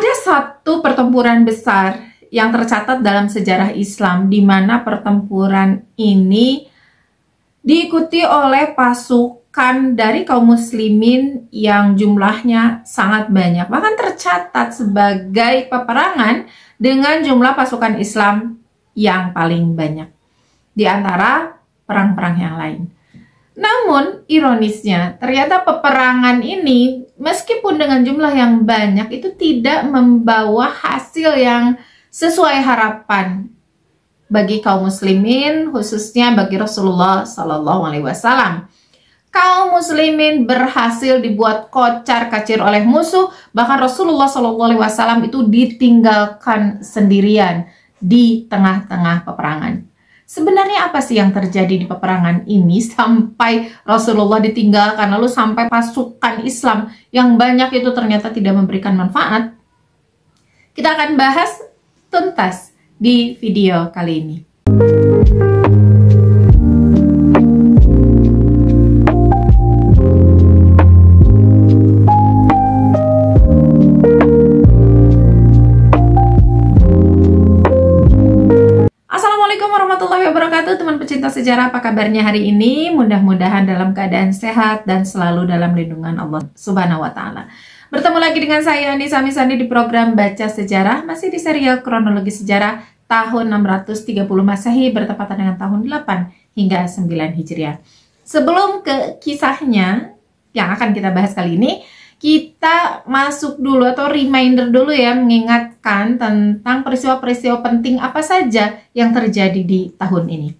Ada satu pertempuran besar yang tercatat dalam sejarah Islam, di mana pertempuran ini diikuti oleh pasukan dari kaum muslimin yang jumlahnya sangat banyak. Bahkan tercatat sebagai peperangan dengan jumlah pasukan Islam yang paling banyak di antara perang-perang yang lain. Namun, ironisnya, ternyata peperangan ini, meskipun dengan jumlah yang banyak, itu tidak membawa hasil yang sesuai harapan bagi kaum muslimin, khususnya bagi Rasulullah SAW. Kaum muslimin berhasil dibuat kocar-kacir oleh musuh, bahkan Rasulullah SAW itu ditinggalkan sendirian di tengah-tengah peperangan. Sebenarnya apa sih yang terjadi di peperangan ini sampai Rasulullah ditinggalkan, lalu sampai pasukan Islam yang banyak itu ternyata tidak memberikan manfaat? Kita akan bahas tuntas di video kali ini. Teman pecinta sejarah, apa kabarnya hari ini? Mudah-mudahan dalam keadaan sehat dan selalu dalam lindungan Allah Subhanahu wa Ta'ala. Bertemu lagi dengan saya Anissa Misandi di program Baca Sejarah, masih di serial kronologi sejarah tahun 630 Masehi bertepatan dengan tahun 8 hingga 9 Hijriah. Sebelum ke kisahnya yang akan kita bahas kali ini, kita masuk dulu atau reminder dulu ya, mengingatkan tentang peristiwa-peristiwa penting apa saja yang terjadi di tahun ini.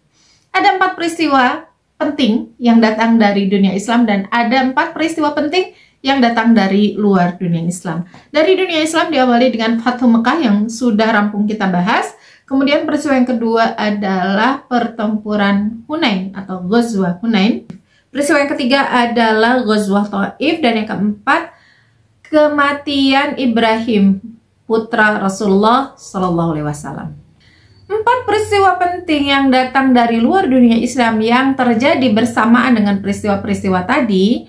Ada 4 peristiwa penting yang datang dari dunia Islam dan ada 4 peristiwa penting yang datang dari luar dunia Islam. Dari dunia Islam diawali dengan Fathu Mekah yang sudah rampung kita bahas. Kemudian peristiwa yang kedua adalah pertempuran Hunain atau Ghazwah Hunain. Peristiwa yang ketiga adalah Ghazwah Thaif, dan yang keempat kematian Ibrahim putra Rasulullah SAW. 4 peristiwa penting yang datang dari luar dunia Islam yang terjadi bersamaan dengan peristiwa-peristiwa tadi.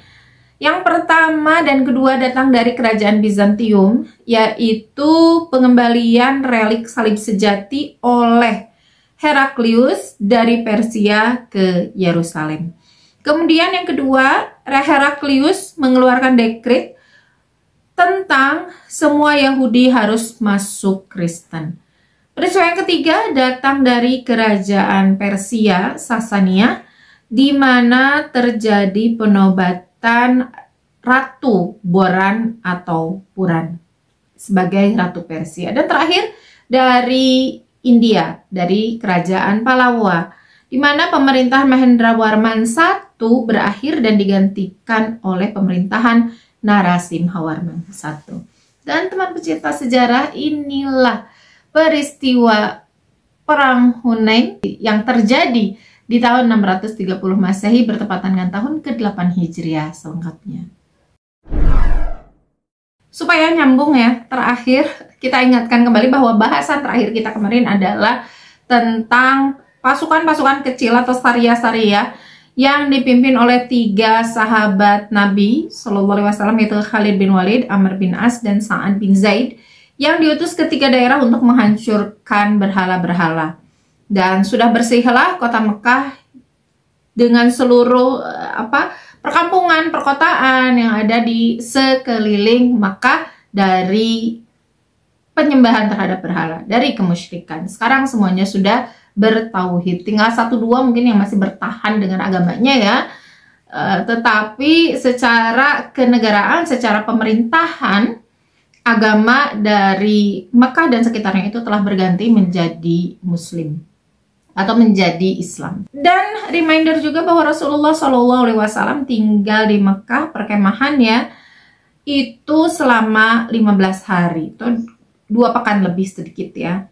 Yang pertama dan kedua datang dari kerajaan Bizantium, yaitu pengembalian relik salib sejati oleh Heraklius dari Persia ke Yerusalem. Kemudian yang kedua, Heraklius mengeluarkan dekret tentang semua Yahudi harus masuk Kristen. Peristiwa yang ketiga datang dari kerajaan Persia, Sasania, di mana terjadi penobatan Ratu Boran atau Puran sebagai Ratu Persia. Dan terakhir dari India, dari kerajaan Pallava, di mana pemerintahan Mahendrawarman I berakhir dan digantikan oleh pemerintahan Narasimhawarman I. Dan teman pecinta sejarah, inilah peristiwa Perang Hunain yang terjadi di tahun 630 Masehi bertepatan dengan tahun ke-8 Hijriah selengkapnya. Supaya nyambung ya, terakhir kita ingatkan kembali bahwa bahasan terakhir kita kemarin adalah tentang pasukan-pasukan kecil atau saria-saria yang dipimpin oleh 3 sahabat Nabi SAW, yaitu Khalid bin Walid, Amr bin As, dan Sa'ad bin Zaid, yang diutus ke 3 daerah untuk menghancurkan berhala-berhala. Dan sudah bersihlah kota Mekah dengan seluruh perkampungan, perkotaan yang ada di sekeliling Mekah dari penyembahan terhadap berhala, dari kemusyrikan. Sekarang semuanya sudah bertauhid. Tinggal 1-2 mungkin yang masih bertahan dengan agamanya ya. Tetapi secara kenegaraan, secara pemerintahan, agama dari Mekah dan sekitarnya itu telah berganti menjadi Muslim atau menjadi Islam. Dan reminder juga bahwa Rasulullah SAW tinggal di Mekah perkemahannya itu selama 15 hari, itu 2 pekan lebih sedikit ya.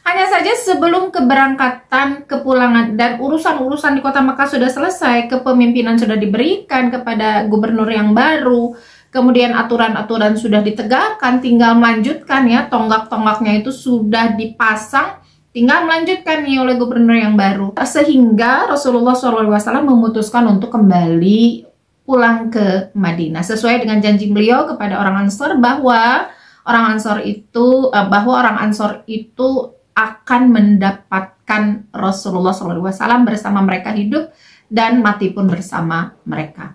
Hanya saja sebelum keberangkatan, kepulangan, dan urusan-urusan di kota Mekah sudah selesai, kepemimpinan sudah diberikan kepada gubernur yang baru, kemudian aturan-aturan sudah ditegakkan, tinggal melanjutkan ya, tonggak-tonggaknya itu sudah dipasang, tinggal melanjutkan nih oleh gubernur yang baru. Sehingga Rasulullah SAW memutuskan untuk kembali pulang ke Madinah, sesuai dengan janji beliau kepada orang Ansar bahwa bahwa orang Ansor itu akan mendapatkan Rasulullah SAW bersama mereka hidup dan mati pun bersama mereka.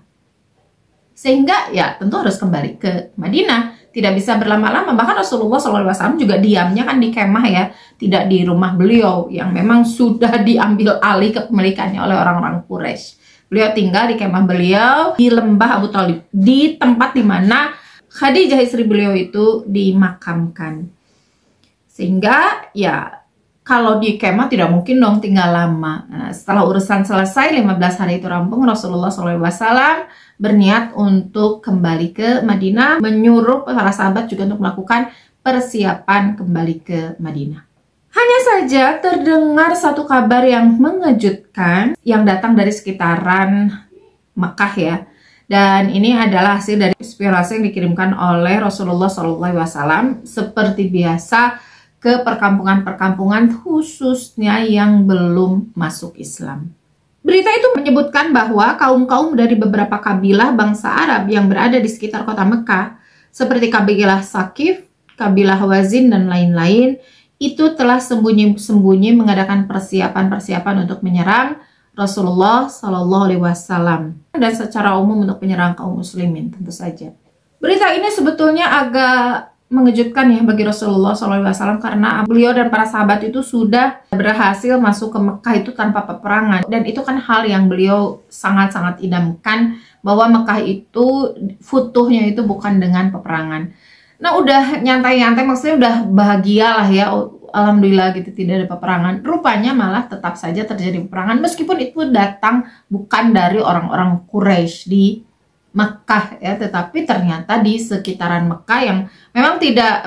Sehingga ya tentu harus kembali ke Madinah, tidak bisa berlama-lama. Bahkan Rasulullah SAW juga diamnya kan di kemah ya, tidak di rumah beliau yang memang sudah diambil alih kepemilikannya oleh orang-orang Quraisy. Beliau tinggal di kemah beliau di lembah Abu Thalib, di tempat dimana Khadijah istri beliau itu dimakamkan. Sehingga ya kalau di kemah tidak mungkin dong tinggal lama. Nah, setelah urusan selesai 15 hari itu rampung, Rasulullah SAW berniat untuk kembali ke Madinah, menyuruh para sahabat juga untuk melakukan persiapan kembali ke Madinah. Hanya saja terdengar satu kabar yang mengejutkan yang datang dari sekitaran Mekah ya. Dan ini adalah hasil dari inspirasi yang dikirimkan oleh Rasulullah SAW seperti biasa ke perkampungan-perkampungan khususnya yang belum masuk Islam. Berita itu menyebutkan bahwa kaum-kaum dari beberapa kabilah bangsa Arab yang berada di sekitar kota Mekah, seperti kabilah Sakif, kabilah Hawazin, dan lain-lain, itu telah sembunyi-sembunyi mengadakan persiapan-persiapan untuk menyerang Rasulullah SAW dan secara umum untuk menyerang kaum muslimin tentu saja. Berita ini sebetulnya agak mengejutkan ya bagi Rasulullah SAW karena beliau dan para sahabat itu sudah berhasil masuk ke Mekah itu tanpa peperangan, dan itu kan hal yang beliau sangat-sangat idamkan, bahwa Mekah itu futuhnya itu bukan dengan peperangan. Nah udah nyantai-nyantai, maksudnya udah bahagia lah ya, alhamdulillah gitu tidak ada peperangan. Rupanya malah tetap saja terjadi peperangan meskipun itu datang bukan dari orang-orang Quraisy di Mekah ya, tetapi ternyata di sekitaran Mekah yang memang tidak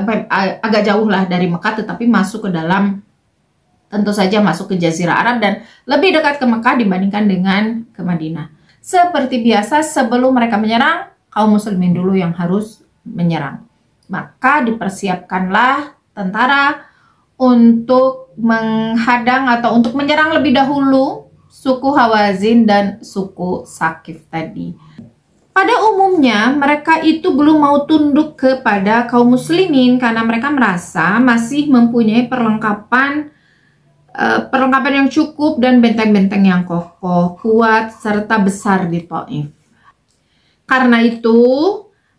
agak jauh lah dari Mekah, tetapi masuk ke dalam, tentu saja masuk ke Jazirah Arab dan lebih dekat ke Mekah dibandingkan dengan ke Madinah. Seperti biasa sebelum mereka menyerang, kaum muslimin dulu yang harus menyerang. Maka dipersiapkanlah tentara untuk menghadang atau untuk menyerang lebih dahulu suku Hawazin dan suku Sakif tadi. Pada umumnya mereka itu belum mau tunduk kepada kaum muslimin karena mereka merasa masih mempunyai perlengkapan yang cukup dan benteng-benteng yang kokoh, kuat, serta besar di Thaif. Karena itu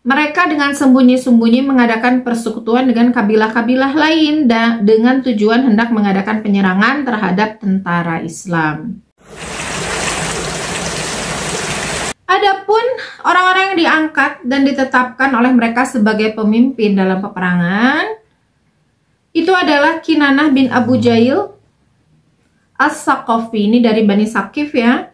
mereka dengan sembunyi-sembunyi mengadakan persekutuan dengan kabilah-kabilah lain dengan tujuan hendak mengadakan penyerangan terhadap tentara Islam. Adapun orang-orang yang diangkat dan ditetapkan oleh mereka sebagai pemimpin dalam peperangan itu adalah Kinanah bin Abu Jail As-Saqafi, ini dari Bani Sakif ya,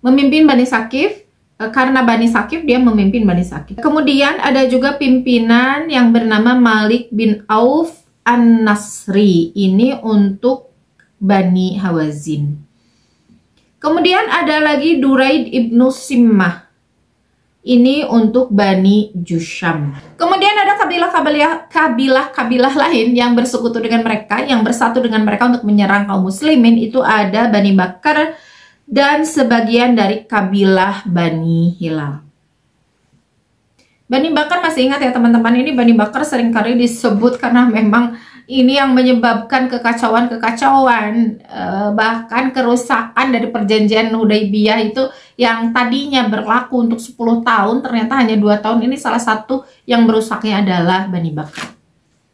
memimpin Bani Sakif. Karena Bani Sakif dia memimpin Bani Sakif. Kemudian ada juga pimpinan yang bernama Malik bin Auf An-Nasri, ini untuk Bani Hawazin. Kemudian ada lagi Duraid ibnu Simmah, ini untuk Bani Jusham. Kemudian ada kabilah-kabilah lain yang bersekutu dengan mereka, yang bersatu dengan mereka untuk menyerang kaum muslimin. Itu ada Bani Bakar dan sebagian dari kabilah Bani Hilal. Bani Bakar masih ingat ya teman-teman, ini Bani Bakar seringkali disebut karena memang ini yang menyebabkan kekacauan, bahkan kerusakan dari perjanjian Hudaybiyah itu yang tadinya berlaku untuk 10 tahun, ternyata hanya 2 tahun. Ini salah satu yang merusaknya adalah Bani Bakar.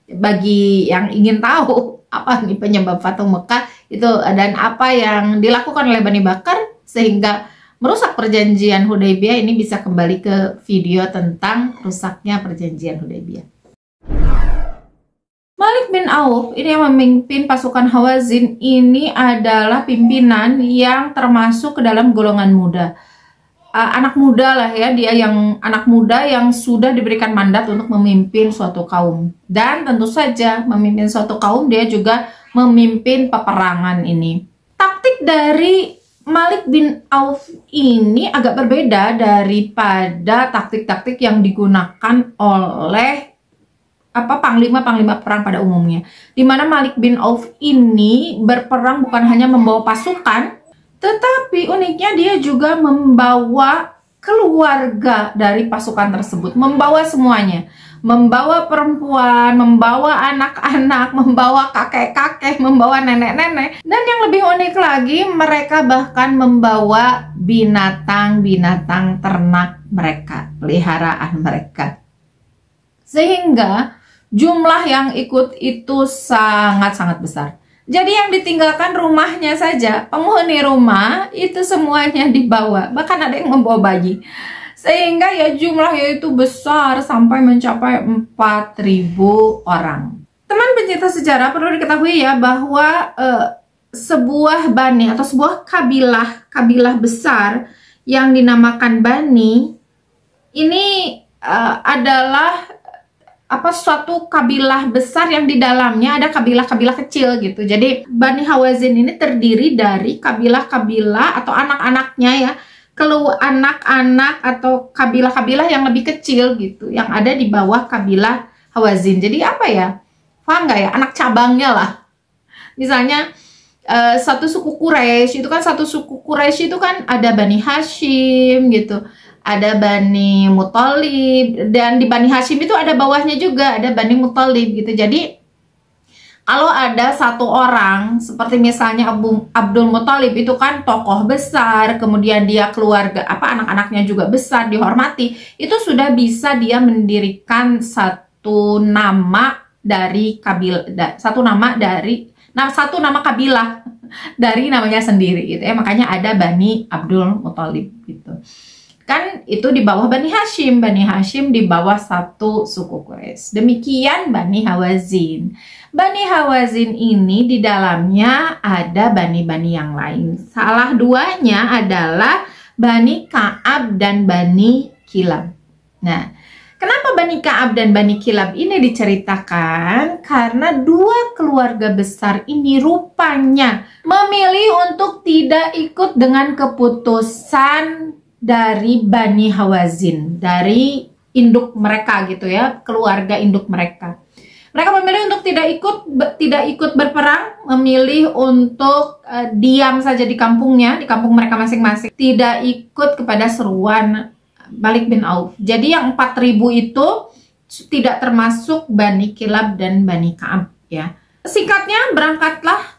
Bagi yang ingin tahu apa nih penyebab Fatuh Mekah itu dan apa yang dilakukan oleh Bani Bakar sehingga merusak perjanjian Hudaybiyah, ini bisa kembali ke video tentang rusaknya perjanjian Hudaybiyah. Malik bin Auf ini yang memimpin pasukan Hawazin, ini adalah pimpinan yang termasuk ke dalam golongan muda. Anak muda lah ya, dia yang anak muda yang sudah diberikan mandat untuk memimpin suatu kaum. Dan tentu saja memimpin suatu kaum dia juga memimpin peperangan ini. Taktik dari Malik bin Auf ini agak berbeda daripada taktik-taktik yang digunakan oleh panglima-panglima perang pada umumnya, di mana Malik bin Auf ini berperang bukan hanya membawa pasukan, tetapi uniknya dia juga membawa keluarga dari pasukan tersebut, membawa semuanya, membawa perempuan, membawa anak-anak, membawa kakek-kakek, membawa nenek-nenek. Dan yang lebih unik lagi, mereka bahkan membawa binatang-binatang ternak mereka, peliharaan mereka. Sehingga jumlah yang ikut itu sangat-sangat besar. Jadi yang ditinggalkan rumahnya saja, penghuni rumah itu semuanya dibawa. Bahkan ada yang membawa bayi. Sehingga ya jumlahnya itu besar sampai mencapai 4.000 orang. Teman pencinta sejarah, perlu diketahui ya bahwa sebuah bani atau sebuah kabilah besar yang dinamakan Bani ini adalah suatu kabilah besar yang di dalamnya ada kabilah-kabilah kecil gitu. Jadi Bani Hawazin ini terdiri dari kabilah-kabilah atau anak-anaknya ya, anak-anak atau kabilah-kabilah yang lebih kecil gitu, yang ada di bawah kabilah Hawazin. Jadi apa ya? Paham nggak ya? Anak cabangnya lah. Misalnya satu suku Quraisy itu kan ada Bani Hashim gitu. Ada Bani Muthalib, dan di Bani Hashim itu ada bawahnya juga, ada Bani Muthalib gitu. Jadi kalau ada satu orang, seperti misalnya Abdul Muthalib itu kan tokoh besar, kemudian dia keluarga, anak-anaknya juga besar, dihormati, itu sudah bisa dia mendirikan satu nama kabilah dari namanya sendiri gitu ya. Makanya ada Bani Abdul Muthalib gitu. Kan itu di bawah Bani Hashim. Bani Hashim di bawah satu suku Quraisy. Demikian Bani Hawazin. Bani Hawazin ini di dalamnya ada bani-bani yang lain. Salah duanya adalah Bani Ka'ab dan Bani Kilab. Nah, kenapa Bani Ka'ab dan Bani Kilab ini diceritakan? Karena dua keluarga besar ini rupanya memilih untuk tidak ikut dengan keputusan dari Bani Hawazin, dari induk mereka gitu ya, keluarga induk mereka. Mereka memilih untuk tidak ikut berperang, memilih untuk diam saja di kampungnya, di kampung mereka masing-masing, tidak ikut kepada seruan Malik bin Auf. Jadi yang 4.000 itu tidak termasuk Bani Kilab dan Bani Ka'ab ya. Singkatnya, berangkatlah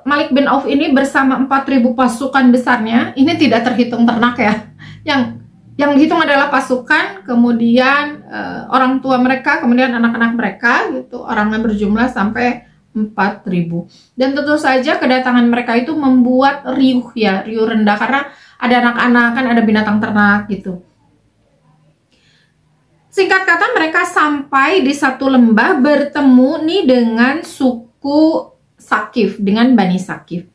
Malik bin Auf ini bersama 4.000 pasukan besarnya. Ini tidak terhitung ternak ya. Yang dihitung adalah pasukan, kemudian orang tua mereka, kemudian anak-anak mereka gitu. Orangnya berjumlah sampai 4.000. Dan tentu saja kedatangan mereka itu membuat riuh rendah karena ada anak-anak, kan ada binatang ternak gitu. Singkat kata, mereka sampai di satu lembah bertemu nih dengan suku Sakif, dengan Bani Sakif.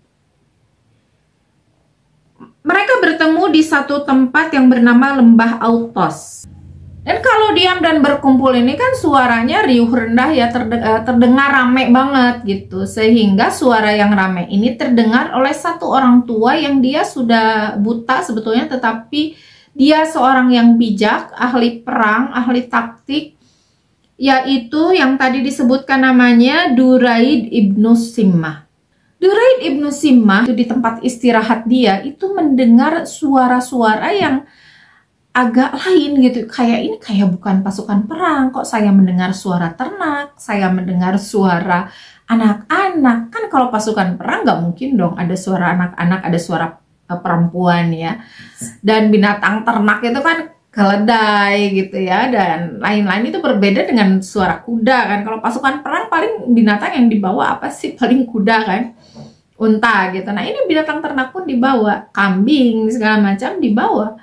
Mereka bertemu di satu tempat yang bernama Lembah Autos. Dan kalau diam dan berkumpul ini kan suaranya riuh rendah ya, terdengar rame banget gitu. Sehingga suara yang rame ini terdengar oleh satu orang tua yang dia sudah buta sebetulnya, tetapi dia seorang yang bijak, ahli perang, ahli taktik, yaitu yang tadi disebutkan namanya Duraid ibnu Simmah. Duraid ibnu Simmah itu di tempat istirahat dia itu mendengar suara-suara yang agak lain gitu. Kayak ini kayak bukan pasukan perang, kok saya mendengar suara ternak, saya mendengar suara anak-anak. Kan kalau pasukan perang nggak mungkin dong ada suara anak-anak, ada suara perempuan ya, dan binatang ternak itu kan keledai gitu ya, dan lain-lain itu berbeda dengan suara kuda kan. Kalau pasukan perang paling binatang yang dibawa apa sih, paling kuda kan, unta gitu. Nah ini binatang ternak pun dibawa, kambing segala macam dibawa.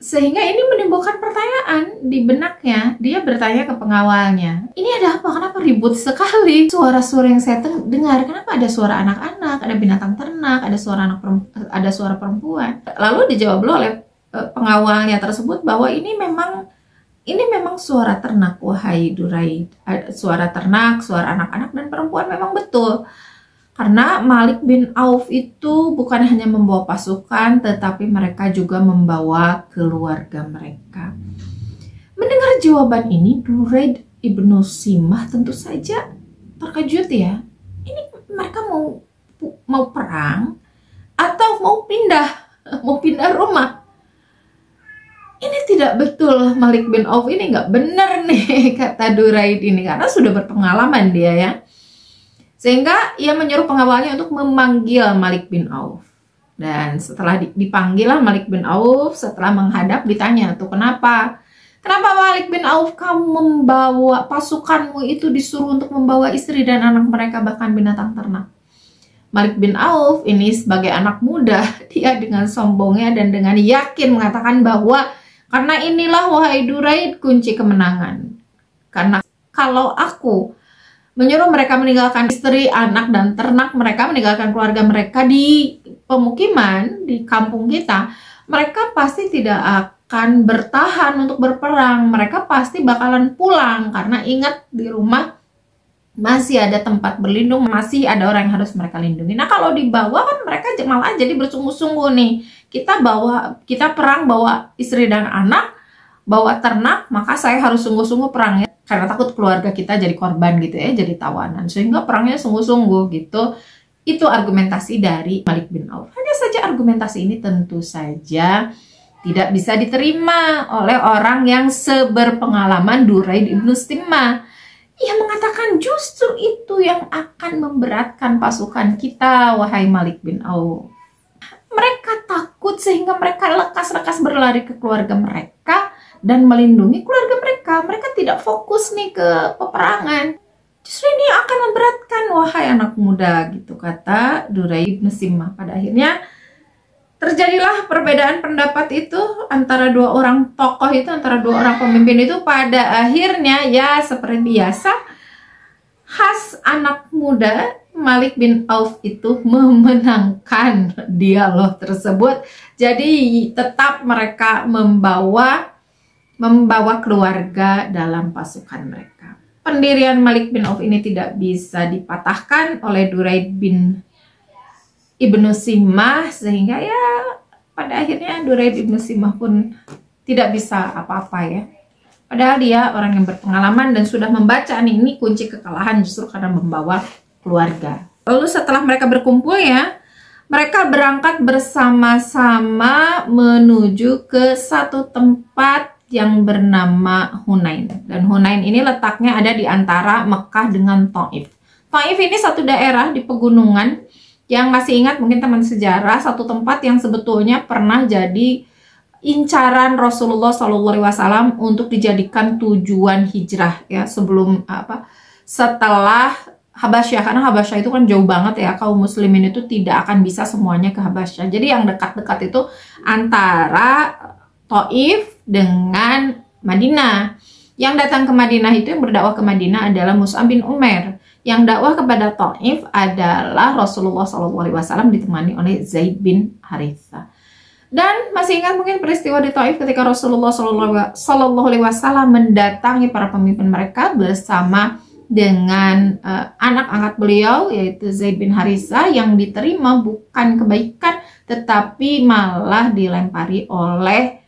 Sehingga ini menimbulkan pertanyaan di benaknya. Dia bertanya ke pengawalnya, ini ada apa? Kenapa ribut sekali? Suara-suara yang saya dengar, kenapa ada suara anak-anak, ada binatang ternak, ada suara perempuan? Lalu dijawab oleh pengawalnya tersebut bahwa ini memang suara ternak, wahai Duraid. Suara ternak, suara anak-anak dan perempuan memang betul. Karena Malik bin Auf itu bukan hanya membawa pasukan, tetapi mereka juga membawa keluarga mereka. Mendengar jawaban ini, Duraid ibnu Simmah tentu saja terkejut ya. Ini mereka mau perang atau mau pindah rumah? ini tidak betul, Malik bin Auf ini nggak benar nih, kata Duraid ini, karena sudah berpengalaman dia ya. Sehingga ia menyuruh pengawalnya untuk memanggil Malik bin Auf. Dan setelah dipanggil lah Malik bin Auf, setelah menghadap ditanya, tuh kenapa Malik bin Auf kamu membawa pasukanmu itu disuruh untuk membawa istri dan anak mereka, bahkan binatang ternak. Malik bin Auf ini sebagai anak muda, dia dengan sombongnya dan dengan yakin mengatakan bahwa karena inilah wahai Duraid kunci kemenangan. Karena kalau aku menyuruh mereka meninggalkan istri, anak, dan ternak mereka, meninggalkan keluarga mereka di pemukiman, di kampung kita, mereka pasti tidak akan bertahan untuk berperang. Mereka pasti bakalan pulang, karena ingat di rumah masih ada tempat berlindung, masih ada orang yang harus mereka lindungi. Nah kalau dibawa kan mereka malah jadi bersungguh-sungguh nih. Kita perang bawa istri dan anak, bawa ternak, maka saya harus sungguh-sungguh perangnya karena takut keluarga kita jadi korban gitu ya, jadi tawanan. Sehingga perangnya sungguh-sungguh gitu. Itu argumentasi dari Malik bin Auf. Hanya saja argumentasi ini tentu saja tidak bisa diterima oleh orang yang seberpengalaman Duraid ibnu Simma. Ia mengatakan justru itu yang akan memberatkan pasukan kita, wahai Malik bin Auf. Mereka takut sehingga mereka lekas-lekas berlari ke keluarga mereka dan melindungi keluarga mereka. Mereka tidak fokus nih ke peperangan. Justru ini akan memberatkan, wahai anak muda, gitu kata Duraid ibnu Simma. Pada akhirnya terjadilah perbedaan pendapat itu antara dua orang tokoh itu, antara dua orang pemimpin itu. Pada akhirnya ya seperti biasa, khas anak muda, Malik bin Auf itu memenangkan dialog tersebut. Jadi tetap mereka membawa keluarga dalam pasukan mereka. Pendirian Malik bin Auf ini tidak bisa dipatahkan oleh Duraid bin Ibnu Simma, sehingga ya pada akhirnya Duraid ibnu Simma pun tidak bisa apa-apa ya. Padahal dia orang yang berpengalaman dan sudah membaca nih, ini kunci kekalahan justru karena membawa keluarga. Lalu setelah mereka berkumpul ya, mereka berangkat bersama-sama menuju ke satu tempat yang bernama Hunain. Dan Hunain ini letaknya ada di antara Mekah dengan Taif. Taif ini satu daerah di pegunungan yang masih ingat mungkin teman sejarah, satu tempat yang sebetulnya pernah jadi incaran Rasulullah SAW untuk dijadikan tujuan hijrah ya, setelah Habasyah, karena Habasyah itu kan jauh banget ya, kaum muslimin itu tidak akan bisa semuanya ke Habasyah. Jadi yang dekat-dekat itu antara Taif dengan Madinah. Yang datang ke Madinah itu, yang berdakwah ke Madinah adalah Mus'ab bin Umair. Yang dakwah kepada Taif adalah Rasulullah SAW ditemani oleh Zaid bin Harithah. Dan masih ingat mungkin peristiwa di Taif ketika Rasulullah SAW mendatangi para pemimpin mereka bersama dengan anak angkat beliau, yaitu Zaid bin Harithah, yang diterima bukan kebaikan tetapi malah dilempari oleh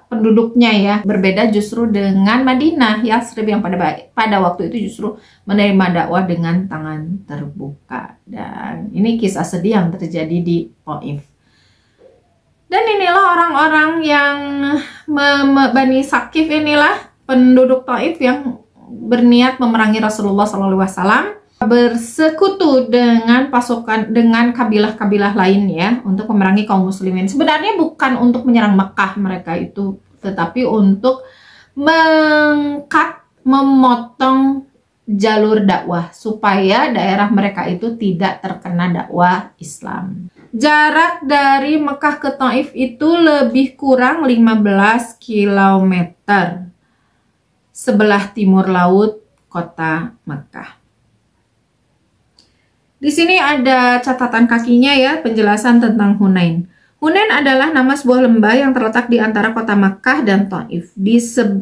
penduduknya ya. Berbeda justru dengan Madinah, Yatsrib yang pada waktu itu justru menerima dakwah dengan tangan terbuka. Dan ini kisah sedih yang terjadi di Taif. Dan inilah orang-orang yang Bani Sakif, inilah penduduk Taif yang berniat memerangi Rasulullah SAW, bersekutu dengan pasukan, dengan kabilah-kabilah lain ya, untuk memerangi kaum muslimin. Sebenarnya bukan untuk menyerang Mekah mereka itu, tetapi untuk memotong jalur dakwah supaya daerah mereka itu tidak terkena dakwah Islam. Jarak dari Mekah ke Taif itu lebih kurang 15 km. Sebelah timur laut kota Mekah. Di sini ada catatan kakinya ya, penjelasan tentang Hunain. Hunain adalah nama sebuah lembah yang terletak di antara kota Makkah dan Taif,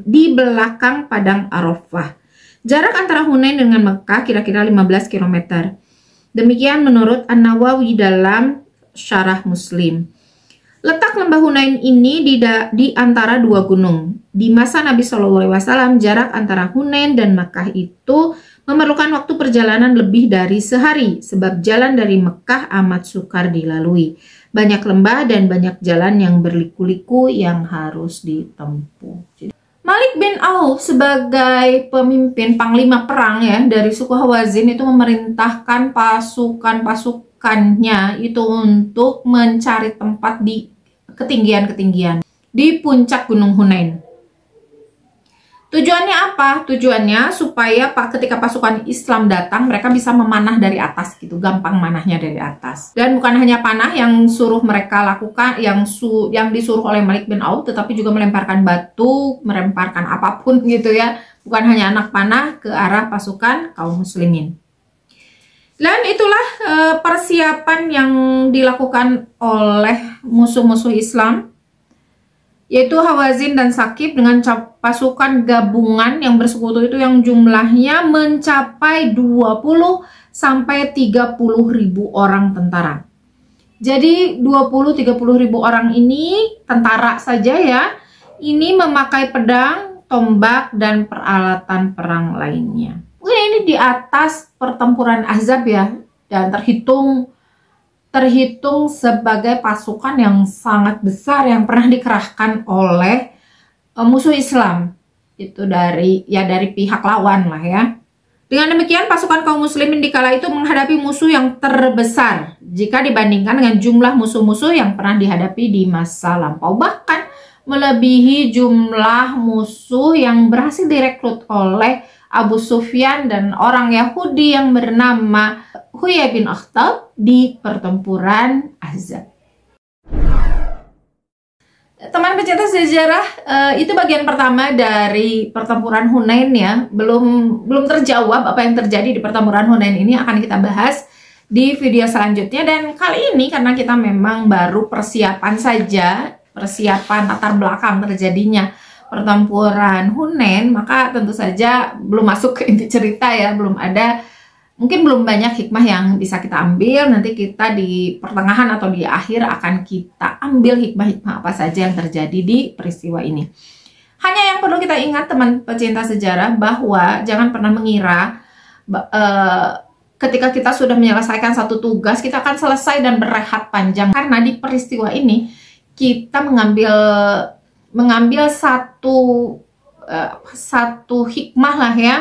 di belakang padang Arafah. Jarak antara Hunain dengan Makkah kira-kira 15 km. Demikian menurut An-Nawawi dalam Syarah Muslim. Letak lembah Hunain ini di antara dua gunung. Di masa Nabi SAW, jarak antara Hunain dan Makkah itu memerlukan waktu perjalanan lebih dari sehari, sebab jalan dari Mekah amat sukar dilalui. banyak lembah dan banyak jalan yang berliku-liku yang harus ditempuh. Malik bin Auf sebagai pemimpin panglima perang ya dari suku Hawazin itu memerintahkan pasukannya itu untuk mencari tempat di ketinggian-ketinggian di puncak Gunung Hunain. Tujuannya apa? Tujuannya supaya ketika pasukan Islam datang, mereka bisa memanah dari atas gitu, gampang manahnya dari atas. Dan bukan hanya panah yang suruh mereka lakukan, yang disuruh oleh Malik bin Auf, tetapi juga melemparkan batu, melemparkan apapun gitu ya. Bukan hanya anak panah ke arah pasukan kaum muslimin. Dan itulah persiapan yang dilakukan oleh musuh-musuh Islam, yaitu Hawazin dan Saqif dengan pasukan gabungan yang bersekutu itu yang jumlahnya mencapai 20 sampai 30 ribu orang tentara. Jadi 20-30 ribu orang ini tentara saja ya, ini memakai pedang, tombak, dan peralatan perang lainnya. Mungkin ini di atas pertempuran Ahzab ya, dan terhitung sebagai pasukan yang sangat besar yang pernah dikerahkan oleh musuh Islam itu dari pihak lawan lah ya. Dengan demikian pasukan kaum muslimin di kala itu menghadapi musuh yang terbesar jika dibandingkan dengan jumlah musuh-musuh yang pernah dihadapi di masa lampau, bahkan melebihi jumlah musuh yang berhasil direkrut oleh Abu Sufyan dan orang Yahudi yang bernama Huyai bin Akhtab di pertempuran Ahzab. Teman pecinta sejarah, itu bagian pertama dari pertempuran Hunain ya. Belum terjawab apa yang terjadi di pertempuran Hunain ini, akan kita bahas di video selanjutnya. Dan kali ini karena kita memang baru persiapan saja, persiapan latar belakang terjadinya pertempuran Hunain, maka tentu saja belum masuk ke inti cerita ya, mungkin belum banyak hikmah yang bisa kita ambil. Nanti kita di pertengahan atau di akhir akan kita ambil hikmah-hikmah apa saja yang terjadi di peristiwa ini. Hanya yang perlu kita ingat teman pecinta sejarah, bahwa jangan pernah mengira ketika kita sudah menyelesaikan satu tugas, kita akan selesai dan berehat panjang. Karena di peristiwa ini kita mengambil satu hikmah lah ya,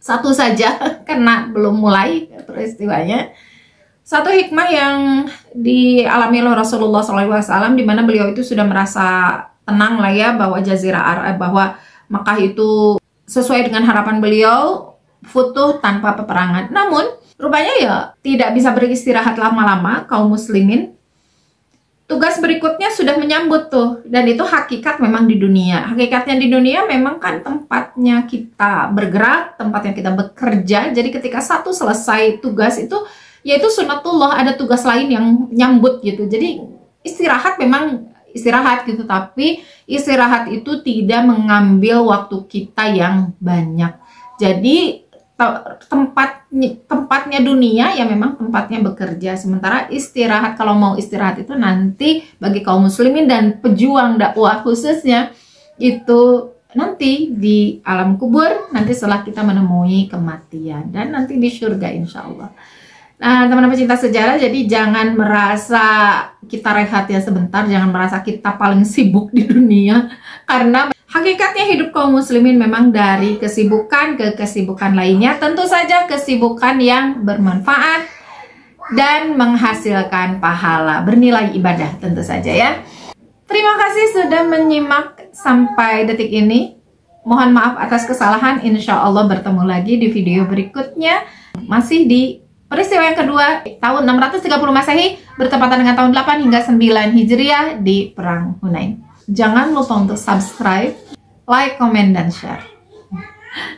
satu saja karena belum mulai peristiwanya. Satu hikmah yang dialami oleh Rasulullah SAW, di mana beliau itu sudah merasa tenang lah ya bahwa Jazirah Arab, bahwa Makkah itu sesuai dengan harapan beliau futuh tanpa peperangan. Namun rupanya ya tidak bisa beristirahat lama-lama kaum muslimin. Tugas berikutnya sudah menyambut tuh, dan itu hakikat memang di dunia. Hakikatnya di dunia memang kan tempatnya kita bergerak, tempatnya kita bekerja. Jadi ketika satu selesai tugas itu, yaitu sunatullah, ada tugas lain yang nyambut gitu. Jadi istirahat memang istirahat gitu, tapi istirahat itu tidak mengambil waktu kita yang banyak. Jadi tempatnya dunia ya memang tempatnya bekerja, sementara istirahat, kalau mau istirahat itu nanti bagi kaum muslimin dan pejuang dakwah khususnya itu nanti di alam kubur, nanti setelah kita menemui kematian, dan nanti di surga insya Allah. Nah teman-teman pecinta sejarah, jadi jangan merasa kita rehat ya sebentar, jangan merasa kita paling sibuk di dunia, karena hakikatnya hidup kaum muslimin memang dari kesibukan ke kesibukan lainnya. Tentu saja kesibukan yang bermanfaat dan menghasilkan pahala, bernilai ibadah tentu saja ya. Terima kasih sudah menyimak sampai detik ini. Mohon maaf atas kesalahan. Insya Allah bertemu lagi di video berikutnya. Masih di peristiwa yang kedua, tahun 630 Masehi bertepatan dengan tahun 8 hingga 9 Hijriah di Perang Hunain. Jangan lupa untuk subscribe, like, komen, dan share.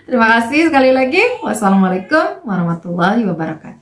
Terima kasih sekali lagi. Wassalamualaikum warahmatullahi wabarakatuh.